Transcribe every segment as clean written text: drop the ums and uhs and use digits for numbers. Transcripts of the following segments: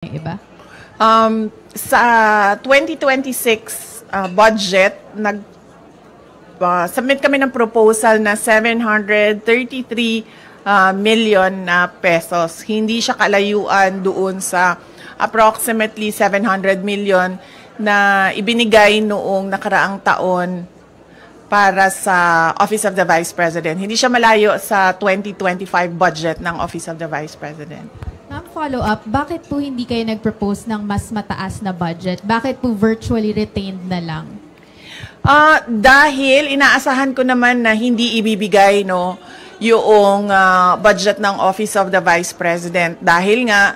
Yung iba? Sa 2026 budget, submit kami ng proposal na 733 million na pesos. Hindi siya kalayuan doon sa approximately 700 million na ibinigay noong nakaraang taon para sa Office of the Vice President. Hindi siya malayo sa 2025 budget ng Office of the Vice President. Ma'am, follow-up, bakit po hindi kayo nag-propose ng mas mataas na budget? Bakit po virtually retained na lang? Dahil inaasahan ko naman na hindi ibibigay yung budget ng Office of the Vice President. Dahil nga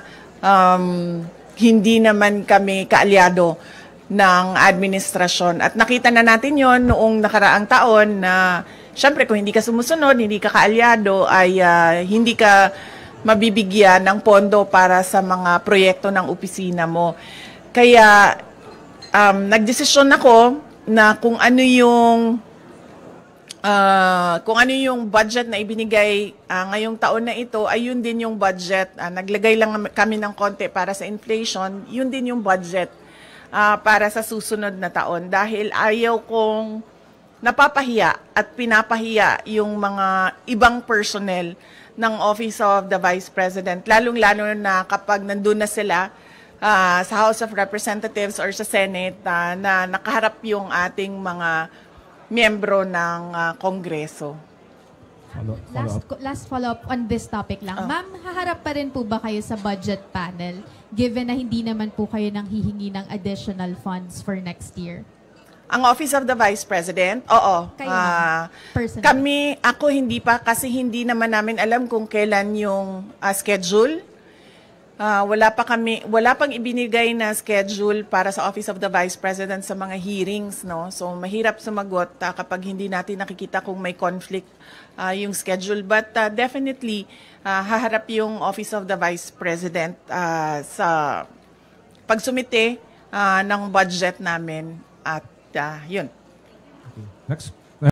hindi naman kami kaalyado ng administrasyon. At nakita na natin yon noong nakaraang taon na syempre kung hindi ka sumusunod, hindi ka kaalyado, ay hindi ka mabibigyan ng pondo para sa mga proyekto ng opisina mo. Kaya nagdesisyon ako na kung ano yung budget na ibinigay ngayong taon na ito, ay yun din yung budget. Naglagay lang kami ng konti para sa inflation, yun din yung budget para sa susunod na taon. Dahil ayaw kong napapahiya at pinapahiya yung mga ibang personnel ng Office of the Vice President, lalong-lalo na kapag nandun na sila sa House of Representatives or sa Senate na nakaharap yung ating mga miyembro ng Kongreso. Last follow-up on this topic lang. Ma'am, haharap pa rin po ba kayo sa budget panel given na hindi naman po kayo nang hihingi ng additional funds for next year? Ang Office of the Vice President, oo. Ako hindi pa kasi hindi naman namin alam kung kailan yung schedule. Wala pang ibinigay na schedule para sa Office of the Vice President sa mga hearings, no? So mahirap sumagot kapag hindi natin nakikita kung may conflict yung schedule, but definitely haharap yung Office of the Vice President sa pagsumite ng budget namin at yun. Okay. Next